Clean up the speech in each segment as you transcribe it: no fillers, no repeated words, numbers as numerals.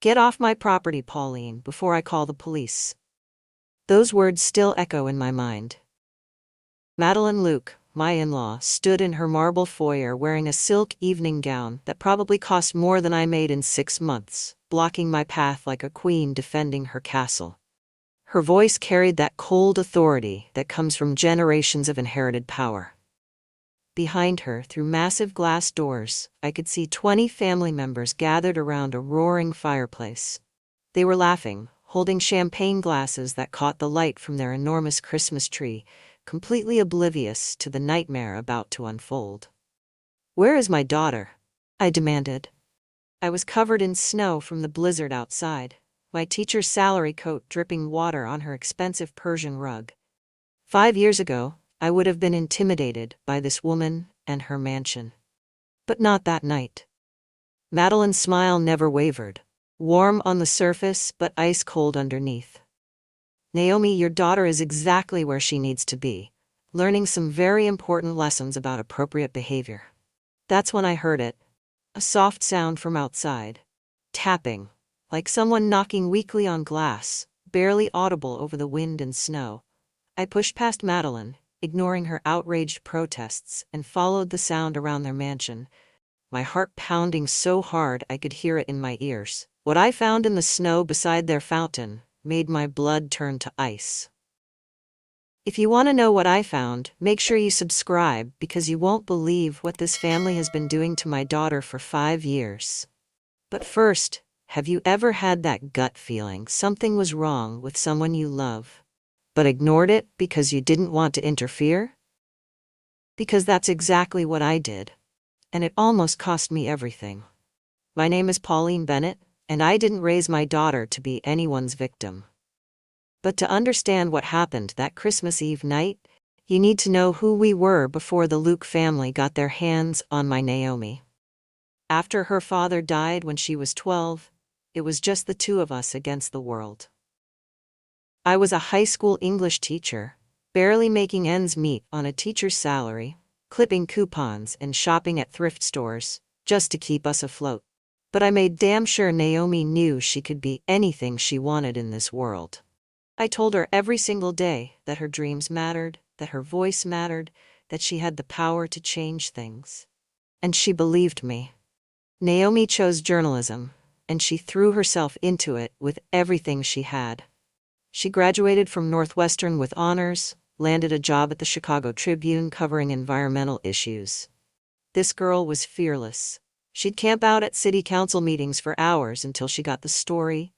"Get off my property, Pauline, before I call the police." Those words still echo in my mind. Madeline Luke, my in-law, stood in her marble foyer wearing a silk evening gown that probably cost more than I made in 6 months, blocking my path like a queen defending her castle. Her voice carried that cold authority that comes from generations of inherited power. Behind her, through massive glass doors, I could see 20 family members gathered around a roaring fireplace. They were laughing, holding champagne glasses that caught the light from their enormous Christmas tree, completely oblivious to the nightmare about to unfold. "Where is my daughter?" I demanded. I was covered in snow from the blizzard outside, my teacher's salary coat dripping water on her expensive Persian rug. 5 years ago, I would have been intimidated by this woman and her mansion. But not that night. Madeline's smile never wavered, warm on the surface but ice cold underneath. "Naomi, your daughter is exactly where she needs to be, learning some very important lessons about appropriate behavior." That's when I heard it. A soft sound from outside. Tapping, like someone knocking weakly on glass, barely audible over the wind and snow. I pushed past Madeline, ignoring her outraged protests, and followed the sound around their mansion, my heart pounding so hard I could hear it in my ears. What I found in the snow beside their fountain made my blood turn to ice. If you want to know what I found, make sure you subscribe because you won't believe what this family has been doing to my daughter for 5 years. But first, have you ever had that gut feeling something was wrong with someone you love, but ignored it because you didn't want to interfere? Because that's exactly what I did. And it almost cost me everything. My name is Pauline Bennett, and I didn't raise my daughter to be anyone's victim. But to understand what happened that Christmas Eve night, you need to know who we were before the Luke family got their hands on my Naomi. After her father died when she was 12, it was just the two of us against the world. I was a high school English teacher, barely making ends meet on a teacher's salary, clipping coupons and shopping at thrift stores, just to keep us afloat. But I made damn sure Naomi knew she could be anything she wanted in this world. I told her every single day that her dreams mattered, that her voice mattered, that she had the power to change things. And she believed me. Naomi chose journalism, and she threw herself into it with everything she had. She graduated from Northwestern with honors, landed a job at the Chicago Tribune covering environmental issues. This girl was fearless. She'd camp out at city council meetings for hours until she got the story,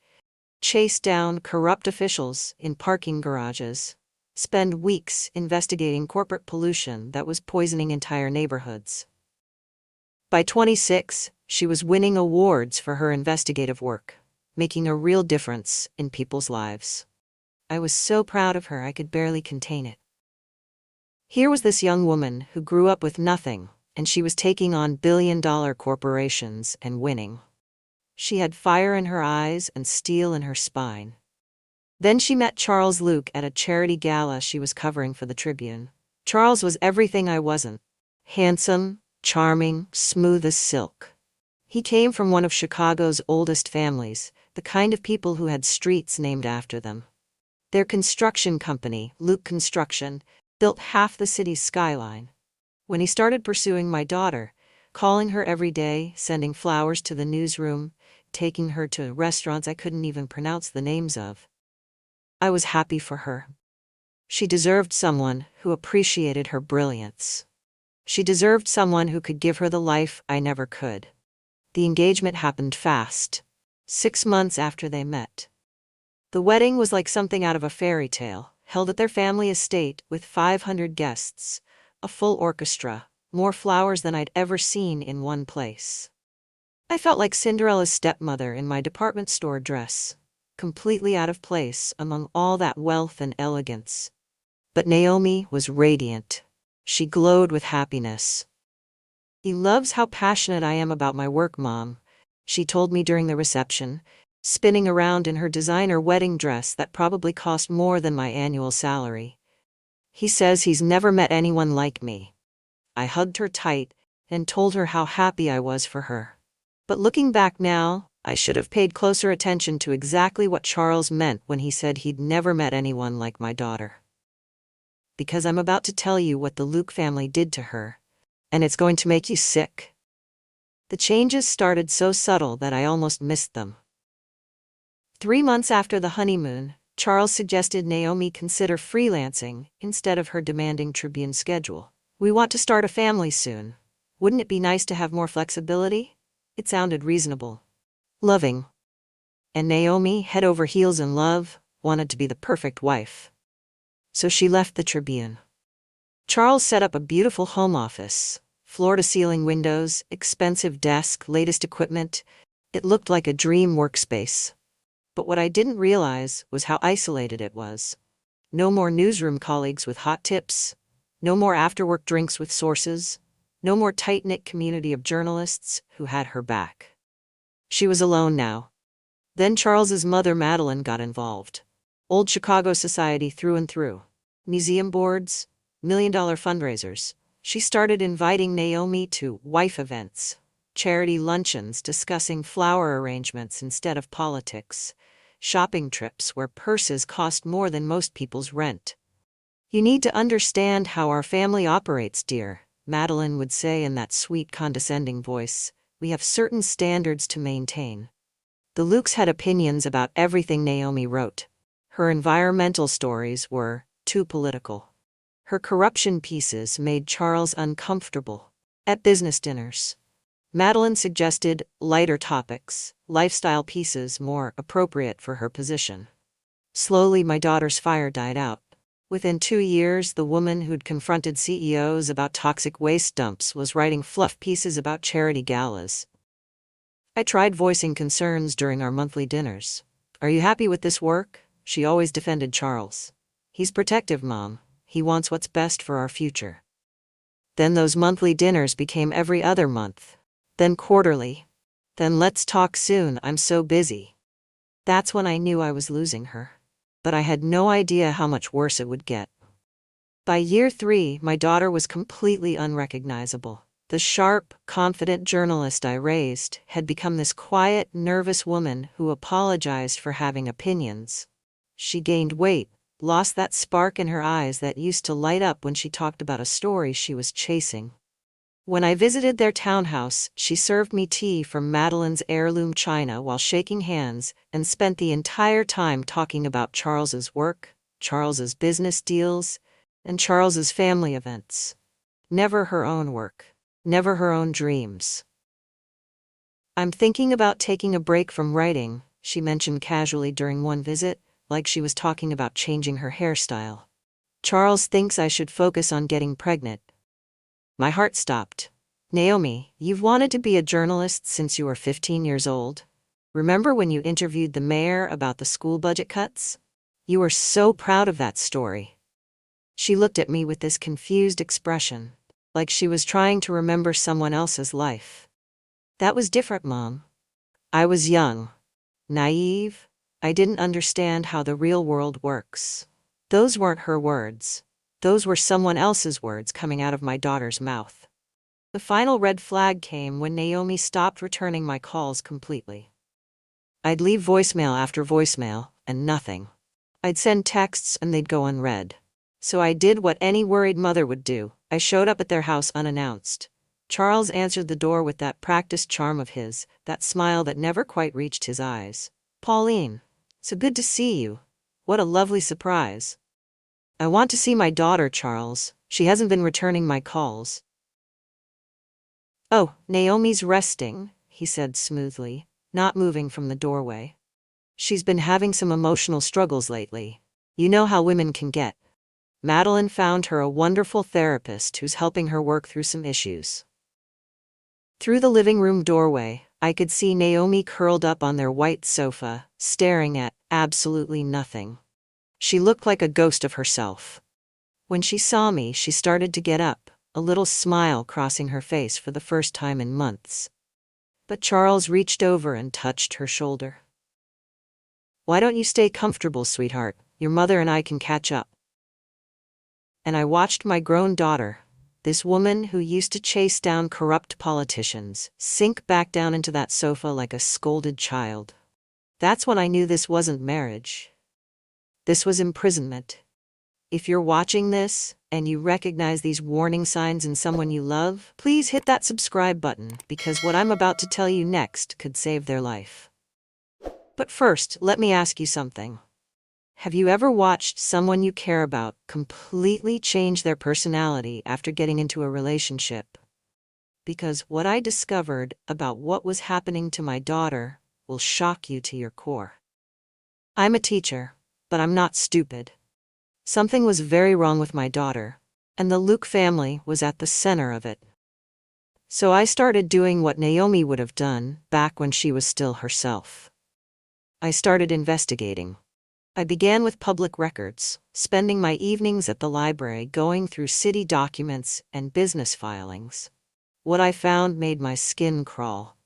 chase down corrupt officials in parking garages, spend weeks investigating corporate pollution that was poisoning entire neighborhoods. By 26, she was winning awards for her investigative work, making a real difference in people's lives. I was so proud of her I could barely contain it. Here was this young woman who grew up with nothing, and she was taking on billion-dollar corporations and winning. She had fire in her eyes and steel in her spine. Then she met Charles Luke at a charity gala she was covering for the Tribune. Charles was everything I wasn't. Handsome, charming, smooth as silk. He came from one of Chicago's oldest families, the kind of people who had streets named after them. Their construction company, Luke Construction, built half the city's skyline. When he started pursuing my daughter, calling her every day, sending flowers to the newsroom, taking her to restaurants I couldn't even pronounce the names of, I was happy for her. She deserved someone who appreciated her brilliance. She deserved someone who could give her the life I never could. The engagement happened fast, 6 months after they met. The wedding was like something out of a fairy tale, held at their family estate with 500 guests, a full orchestra, more flowers than I'd ever seen in one place. I felt like Cinderella's stepmother in my department store dress, completely out of place among all that wealth and elegance. But Naomi was radiant. She glowed with happiness. "He loves how passionate I am about my work, Mom," she told me during the reception, spinning around in her designer wedding dress that probably cost more than my annual salary. "He says he's never met anyone like me." I hugged her tight and told her how happy I was for her. But looking back now, I should have paid closer attention to exactly what Charles meant when he said he'd never met anyone like my daughter. Because I'm about to tell you what the Luke family did to her, and it's going to make you sick. The changes started so subtle that I almost missed them. 3 months after the honeymoon, Charles suggested Naomi consider freelancing instead of her demanding Tribune schedule. We want to start a family soon. Wouldn't it be nice to have more flexibility? It sounded reasonable. Loving. And Naomi, head over heels in love, wanted to be the perfect wife. So she left the Tribune. Charles set up a beautiful home office, floor-to-ceiling windows, expensive desk, latest equipment. It looked like a dream workspace. But what I didn't realize was how isolated it was. No more newsroom colleagues with hot tips. No more after-work drinks with sources. No more tight-knit community of journalists who had her back. She was alone now. Then Charles's mother Madeline got involved. Old Chicago society through and through. Museum boards, million-dollar fundraisers. She started inviting Naomi to wife events, charity luncheons discussing flower arrangements instead of politics, shopping trips where purses cost more than most people's rent. You need to understand how our family operates, dear, Madeline would say in that sweet, condescending voice. We have certain standards to maintain. The Lukes had opinions about everything Naomi wrote. Her environmental stories were too political. Her corruption pieces made Charles uncomfortable. At business dinners, Madeline suggested lighter topics, lifestyle pieces more appropriate for her position. Slowly, my daughter's fire died out. Within 2 years, the woman who'd confronted CEOs about toxic waste dumps was writing fluff pieces about charity galas. I tried voicing concerns during our monthly dinners. Are you happy with this work? She always defended Charles. He's protective, Mom. He wants what's best for our future. Then those monthly dinners became every other month. Then quarterly. Then let's talk soon, I'm so busy. That's when I knew I was losing her. But I had no idea how much worse it would get. By year 3, my daughter was completely unrecognizable. The sharp, confident journalist I raised had become this quiet, nervous woman who apologized for having opinions. She gained weight, lost that spark in her eyes that used to light up when she talked about a story she was chasing. When I visited their townhouse, she served me tea from Madeline's heirloom china while shaking hands, and spent the entire time talking about Charles's work, Charles's business deals, and Charles's family events. Never her own work. Never her own dreams. I'm thinking about taking a break from writing, she mentioned casually during one visit, like she was talking about changing her hairstyle. Charles thinks I should focus on getting pregnant. My heart stopped. Naomi, you've wanted to be a journalist since you were 15 years old. Remember when you interviewed the mayor about the school budget cuts? You were so proud of that story. She looked at me with this confused expression, like she was trying to remember someone else's life. That was different, Mom. I was young, naive. I didn't understand how the real world works. Those weren't her words. Those were someone else's words coming out of my daughter's mouth. The final red flag came when Naomi stopped returning my calls completely. I'd leave voicemail after voicemail, and nothing. I'd send texts and they'd go unread. So I did what any worried mother would do. I showed up at their house unannounced. Charles answered the door with that practiced charm of his, that smile that never quite reached his eyes. Pauline, so good to see you. What a lovely surprise. I want to see my daughter, Charles. She hasn't been returning my calls. Oh, Naomi's resting, he said smoothly, not moving from the doorway. She's been having some emotional struggles lately. You know how women can get. Madeline found her a wonderful therapist who's helping her work through some issues. Through the living room doorway, I could see Naomi curled up on their white sofa, staring at absolutely nothing. She looked like a ghost of herself. When she saw me, she started to get up, a little smile crossing her face for the first time in months. But Charles reached over and touched her shoulder. Why don't you stay comfortable, sweetheart? Your mother and I can catch up. And I watched my grown daughter, This woman who used to chase down corrupt politicians, sink back down into that sofa like a scolded child. That's when I knew this wasn't marriage. This was imprisonment. If you're watching this, and you recognize these warning signs in someone you love, please hit that subscribe button, because what I'm about to tell you next could save their life. But first, let me ask you something. Have you ever watched someone you care about completely change their personality after getting into a relationship? Because what I discovered about what was happening to my daughter will shock you to your core. I'm a teacher, but I'm not stupid. Something was very wrong with my daughter, and the Luke family was at the center of it. So I started doing what Naomi would have done back when she was still herself. I started investigating. I began with public records, spending my evenings at the library going through city documents and business filings. What I found made my skin crawl.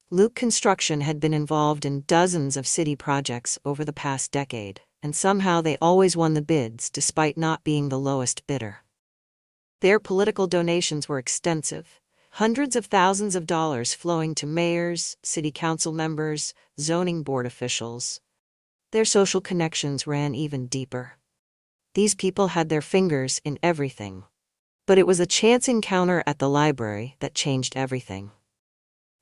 Luke Construction had been involved in dozens of city projects over the past decade, and somehow they always won the bids despite not being the lowest bidder. Their political donations were extensive, hundreds of thousands of dollars flowing to mayors, city council members, zoning board officials. Their social connections ran even deeper. These people had their fingers in everything. But it was a chance encounter at the library that changed everything.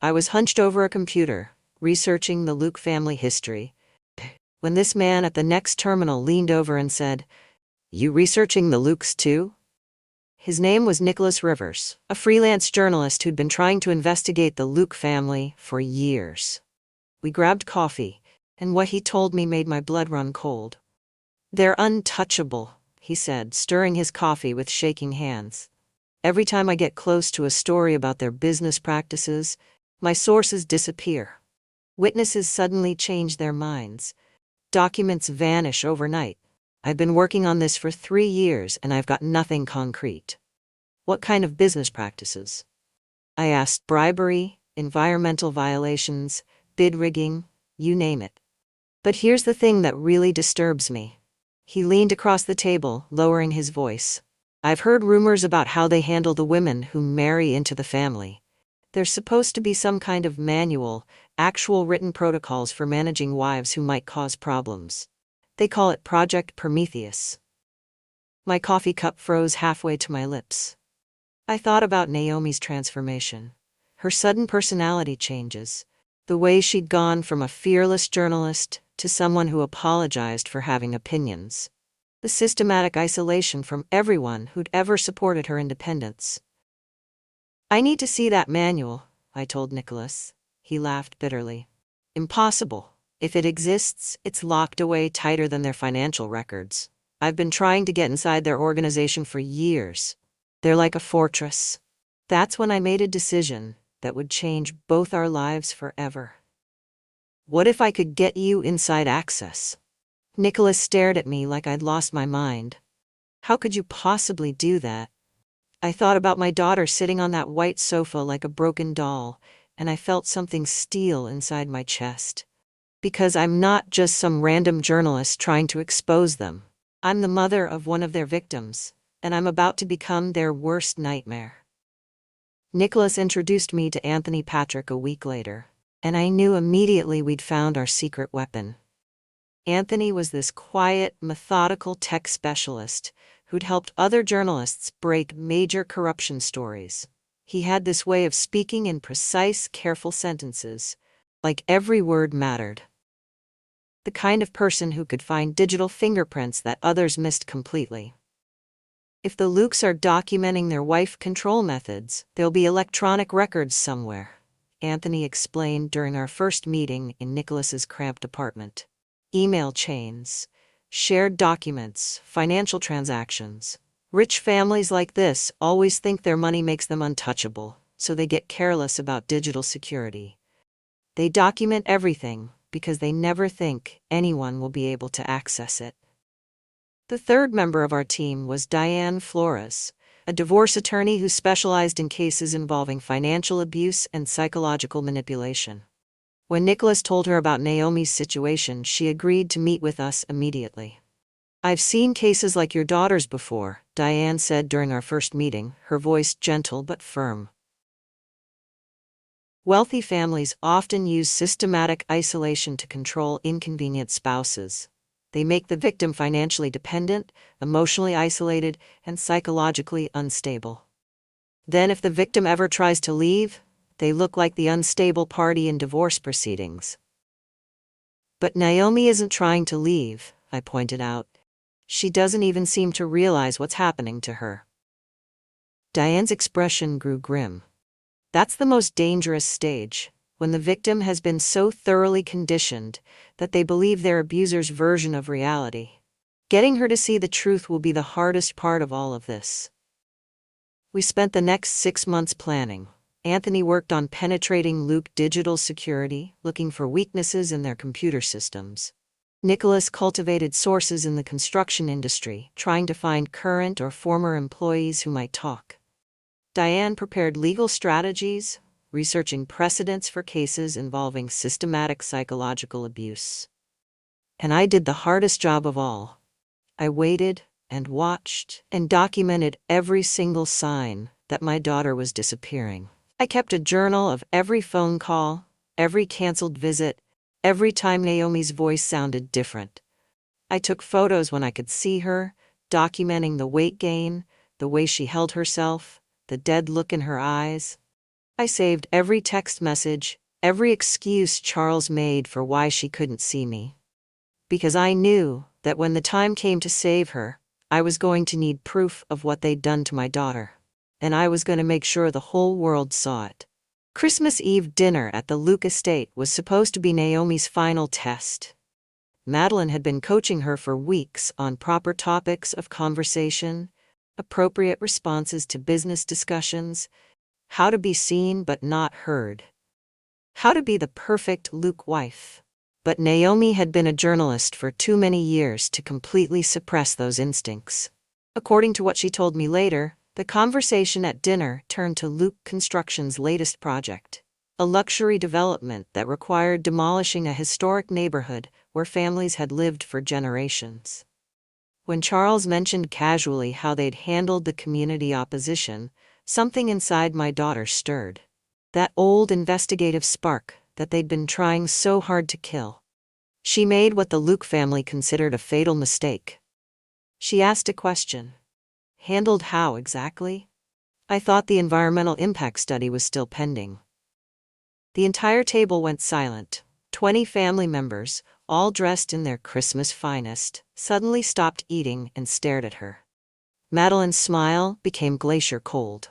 I was hunched over a computer, researching the Luke family history, when this man at the next terminal leaned over and said, "You researching the Lukes too?" His name was Nicholas Rivers, a freelance journalist who'd been trying to investigate the Luke family for years. We grabbed coffee, and what he told me made my blood run cold. "They're untouchable," he said, stirring his coffee with shaking hands. "Every time I get close to a story about their business practices, my sources disappear. Witnesses suddenly change their minds. Documents vanish overnight. I've been working on this for 3 years and I've got nothing concrete." "What kind of business practices?" I asked. "Bribery, environmental violations, bid rigging, you name it. But here's the thing that really disturbs me." He leaned across the table, lowering his voice. "I've heard rumors about how they handle the women who marry into the family. There's supposed to be some kind of manual, actual written protocols for managing wives who might cause problems. They call it Project Prometheus." My coffee cup froze halfway to my lips. I thought about Naomi's transformation, her sudden personality changes, the way she'd gone from a fearless journalist to someone who apologized for having opinions. The systematic isolation from everyone who'd ever supported her independence. "I need to see that manual," I told Nicholas. He laughed bitterly. "Impossible. If it exists, it's locked away tighter than their financial records. I've been trying to get inside their organization for years. They're like a fortress." That's when I made a decision that would change both our lives forever. "What if I could get you inside access?" Nicholas stared at me like I'd lost my mind. "How could you possibly do that?" I thought about my daughter sitting on that white sofa like a broken doll, and I felt something steel inside my chest. Because I'm not just some random journalist trying to expose them. I'm the mother of one of their victims, and I'm about to become their worst nightmare. Nicholas introduced me to Anthony Patrick a week later, and I knew immediately we'd found our secret weapon. Anthony was this quiet, methodical tech specialist who'd helped other journalists break major corruption stories. He had this way of speaking in precise, careful sentences, like every word mattered. The kind of person who could find digital fingerprints that others missed completely. If the Lukes are documenting their wife control methods, there'll be electronic records somewhere, Anthony explained during our first meeting in Nicholas's cramped apartment. Email chains, shared documents, financial transactions. Rich families like this always think their money makes them untouchable, so they get careless about digital security. They document everything because they never think anyone will be able to access it. The third member of our team was Diane Flores, a divorce attorney who specialized in cases involving financial abuse and psychological manipulation. When Nicholas told her about Naomi's situation, she agreed to meet with us immediately. I've seen cases like your daughter's before, Diane said during our first meeting, her voice gentle but firm. Wealthy families often use systematic isolation to control inconvenient spouses. They make the victim financially dependent, emotionally isolated, and psychologically unstable. Then if the victim ever tries to leave, they look like the unstable party in divorce proceedings. But Naomi isn't trying to leave, I pointed out. She doesn't even seem to realize what's happening to her. Diane's expression grew grim. That's the most dangerous stage, when the victim has been so thoroughly conditioned that they believe their abuser's version of reality. Getting her to see the truth will be the hardest part of all of this. We spent the next 6 months planning. Anthony worked on penetrating Luke digital security, looking for weaknesses in their computer systems. Nicholas cultivated sources in the construction industry, trying to find current or former employees who might talk. Diane prepared legal strategies, researching precedents for cases involving systematic psychological abuse. And I did the hardest job of all. I waited and watched and documented every single sign that my daughter was disappearing. I kept a journal of every phone call, every canceled visit, every time Naomi's voice sounded different. I took photos when I could see her, documenting the weight gain, the way she held herself, the dead look in her eyes. I saved every text message, every excuse Charles made for why she couldn't see me. Because I knew that when the time came to save her, I was going to need proof of what they'd done to my daughter. And I was going to make sure the whole world saw it. Christmas Eve dinner at the Luke estate was supposed to be Naomi's final test. Madeline had been coaching her for weeks on proper topics of conversation, appropriate responses to business discussions, how to be seen but not heard, how to be the perfect Luke wife. But Naomi had been a journalist for too many years to completely suppress those instincts. According to what she told me later, the conversation at dinner turned to Luke Construction's latest project, a luxury development that required demolishing a historic neighborhood where families had lived for generations. When Charles mentioned casually how they'd handled the community opposition, something inside my daughter stirred. That old investigative spark that they'd been trying so hard to kill. She made what the Luke family considered a fatal mistake. She asked a question. Handled how exactly? I thought the environmental impact study was still pending. The entire table went silent. 20 family members, all dressed in their Christmas finest, suddenly stopped eating and stared at her. Madeline's smile became glacier cold.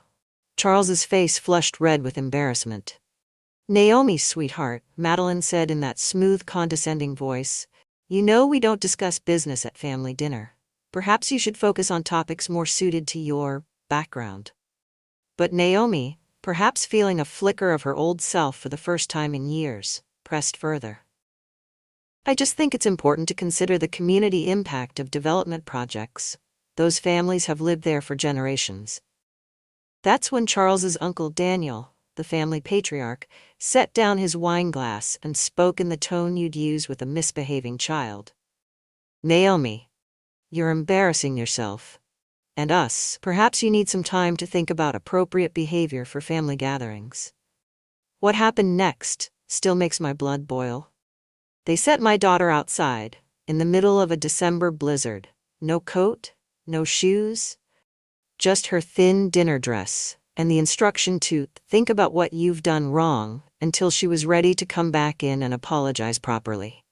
Charles's face flushed red with embarrassment. Naomi, sweetheart, Madeline said in that smooth, condescending voice, you know we don't discuss business at family dinner. Perhaps you should focus on topics more suited to your background. But Naomi, perhaps feeling a flicker of her old self for the first time in years, pressed further. I just think it's important to consider the community impact of development projects. Those families have lived there for generations. That's when Charles's uncle Daniel, the family patriarch, set down his wine glass and spoke in the tone you'd use with a misbehaving child. Naomi, you're embarrassing yourself. And us. Perhaps you need some time to think about appropriate behavior for family gatherings. What happened next still makes my blood boil. They set my daughter outside, in the middle of a December blizzard. No coat, no shoes, just her thin dinner dress, and the instruction to think about what you've done wrong until she was ready to come back in and apologize properly.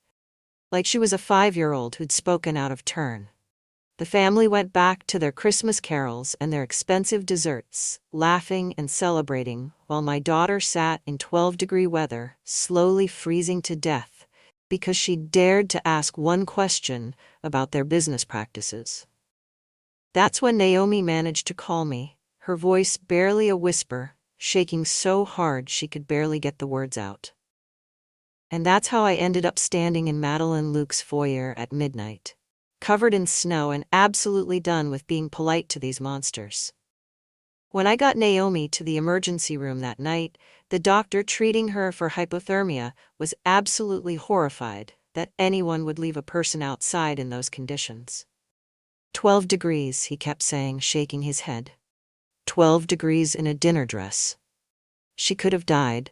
Like she was a 5-year-old who'd spoken out of turn. The family went back to their Christmas carols and their expensive desserts, laughing and celebrating, while my daughter sat in 12-degree weather, slowly freezing to death, because she dared to ask one question about their business practices. That's when Naomi managed to call me, her voice barely a whisper, shaking so hard she could barely get the words out. And that's how I ended up standing in Madeline Luke's foyer at midnight, covered in snow and absolutely done with being polite to these monsters. When I got Naomi to the emergency room that night, the doctor treating her for hypothermia was absolutely horrified that anyone would leave a person outside in those conditions. 12 degrees, he kept saying, shaking his head. 12 degrees in a dinner dress. She could have died.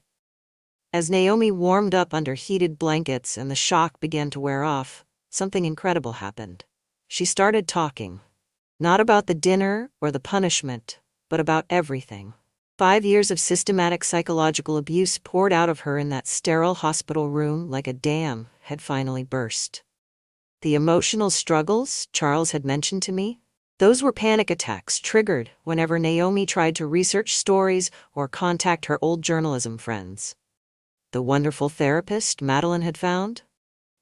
As Naomi warmed up under heated blankets and the shock began to wear off, something incredible happened. She started talking. Not about the dinner or the punishment, but about everything. 5 years of systematic psychological abuse poured out of her in that sterile hospital room like a dam had finally burst. The emotional struggles Charles had mentioned to me, those were panic attacks triggered whenever Naomi tried to research stories or contact her old journalism friends. The wonderful therapist Madeline had found?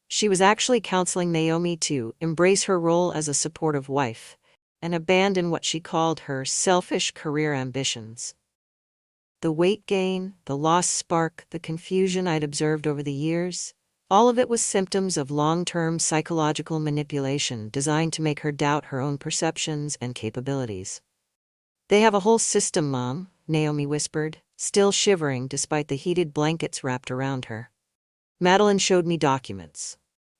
She was actually counseling Naomi to embrace her role as a supportive wife and abandon what she called her selfish career ambitions. The weight gain, the lost spark, the confusion I'd observed over the years, all of it was symptoms of long-term psychological manipulation designed to make her doubt her own perceptions and capabilities. "They have a whole system, Mom," Naomi whispered, still shivering despite the heated blankets wrapped around her. Madeline showed me documents.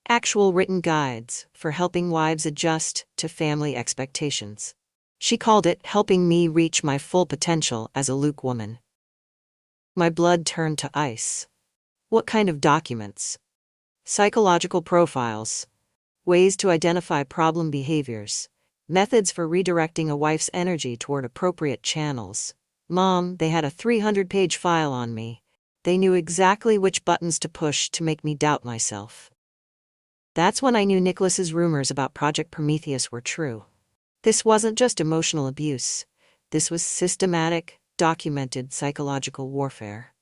Actual written guides for helping wives adjust to family expectations. She called it helping me reach my full potential as a Luke woman. My blood turned to ice. What kind of documents? Psychological profiles, ways to identify problem behaviors, methods for redirecting a wife's energy toward appropriate channels. Mom, they had a 300-page file on me. They knew exactly which buttons to push to make me doubt myself. That's when I knew Nicholas's rumors about Project Prometheus were true. This wasn't just emotional abuse. This was systematic, documented psychological warfare.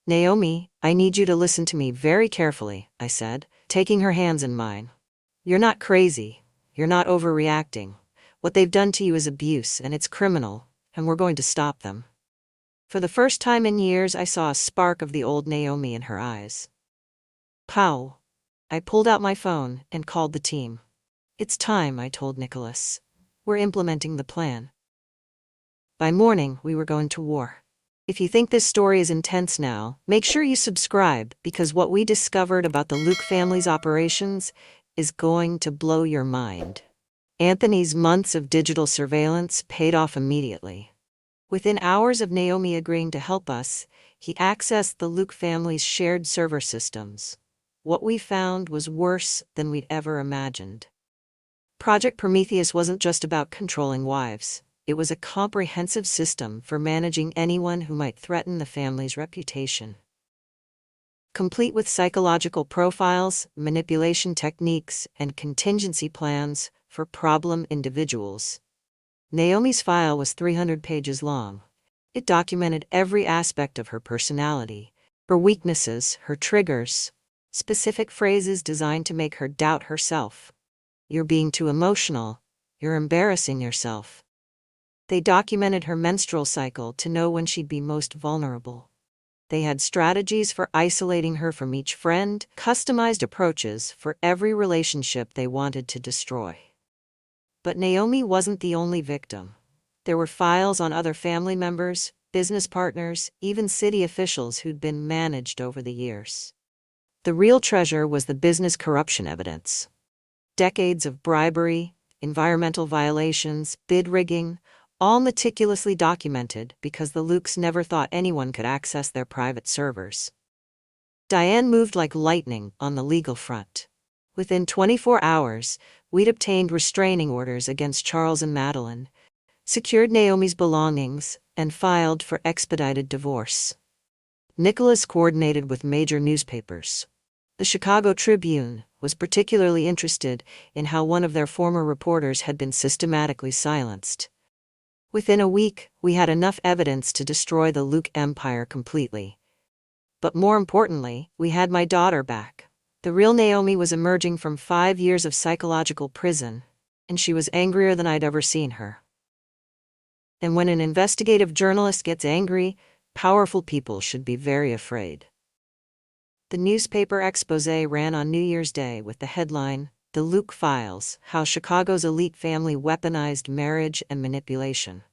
"Naomi, I need you to listen to me very carefully," I said, taking her hands in mine. "You're not crazy. You're not overreacting. What they've done to you is abuse, and it's criminal, and we're going to stop them." For the first time in years, I saw a spark of the old Naomi in her eyes. Pow! I pulled out my phone and called the team. "It's time," I told Nicholas. "We're implementing the plan." By morning, we were going to war. If you think this story is intense now, make sure you subscribe, because what we discovered about the Luke family's operations is going to blow your mind. Anthony's months of digital surveillance paid off immediately. Within hours of Naomi agreeing to help us, he accessed the Luke family's shared server systems. What we found was worse than we'd ever imagined. Project Prometheus wasn't just about controlling wives. It was a comprehensive system for managing anyone who might threaten the family's reputation. Complete with psychological profiles, manipulation techniques, and contingency plans for problem individuals. Naomi's file was 300 pages long. It documented every aspect of her personality, her weaknesses, her triggers, specific phrases designed to make her doubt herself. "You're being too emotional. You're embarrassing yourself." They documented her menstrual cycle to know when she'd be most vulnerable. They had strategies for isolating her from each friend, customized approaches for every relationship they wanted to destroy. But Naomi wasn't the only victim. There were files on other family members, business partners, even city officials who'd been managed over the years. The real treasure was the business corruption evidence. Decades of bribery, environmental violations, bid rigging, all meticulously documented because the Lukes never thought anyone could access their private servers. Diane moved like lightning on the legal front. Within 24 hours, we'd obtained restraining orders against Charles and Madeline, secured Naomi's belongings, and filed for expedited divorce. Nicholas coordinated with major newspapers. The Chicago Tribune was particularly interested in how one of their former reporters had been systematically silenced. Within a week, we had enough evidence to destroy the Luke empire completely. But more importantly, we had my daughter back. The real Naomi was emerging from 5 years of psychological prison, and she was angrier than I'd ever seen her. And when an investigative journalist gets angry, powerful people should be very afraid. The newspaper expose ran on New Year's Day with the headline, "The Luke Files: How Chicago's Elite Family Weaponized Marriage and Manipulation."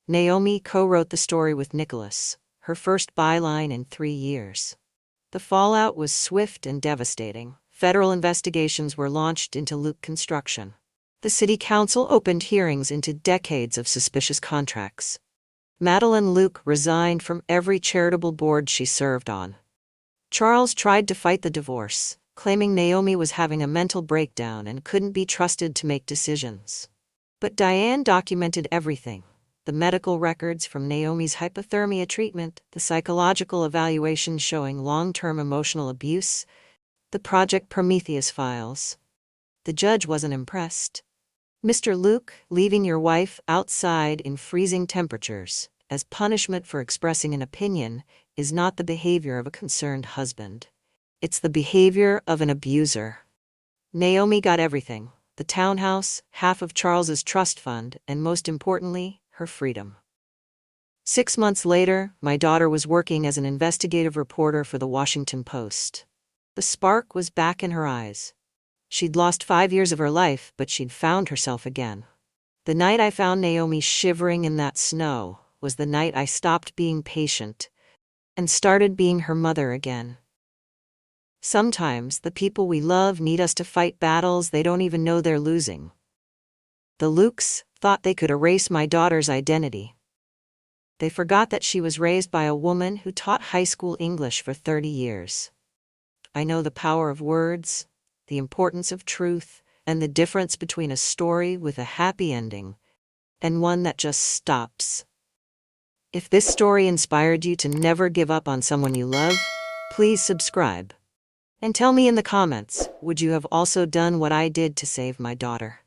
Naomi co-wrote the story with Nicholas, her first byline in 3 years. The fallout was swift and devastating. Federal investigations were launched into Luke construction. The city council opened hearings into decades of suspicious contracts. Madeline Luke resigned from every charitable board she served on. Charles tried to fight the divorce, claiming Naomi was having a mental breakdown and couldn't be trusted to make decisions. But Diane documented everything: the medical records from Naomi's hypothermia treatment, the psychological evaluations showing long-term emotional abuse, the Project Prometheus files. The judge wasn't impressed. "Mr. Luke, leaving your wife outside in freezing temperatures, as punishment for expressing an opinion, is not the behavior of a concerned husband. It's the behavior of an abuser." Naomi got everything: the townhouse, half of Charles's trust fund, and most importantly, her freedom. 6 months later, my daughter was working as an investigative reporter for the Washington Post. The spark was back in her eyes. She'd lost 5 years of her life, but she'd found herself again. The night I found Naomi shivering in that snow was the night I stopped being patient and started being her mother again. Sometimes the people we love need us to fight battles they don't even know they're losing. The Lukes thought they could erase my daughter's identity. They forgot that she was raised by a woman who taught high school English for 30 years. I know the power of words, the importance of truth, and the difference between a story with a happy ending and one that just stops. If this story inspired you to never give up on someone you love, please subscribe. And tell me in the comments, would you have also done what I did to save my daughter?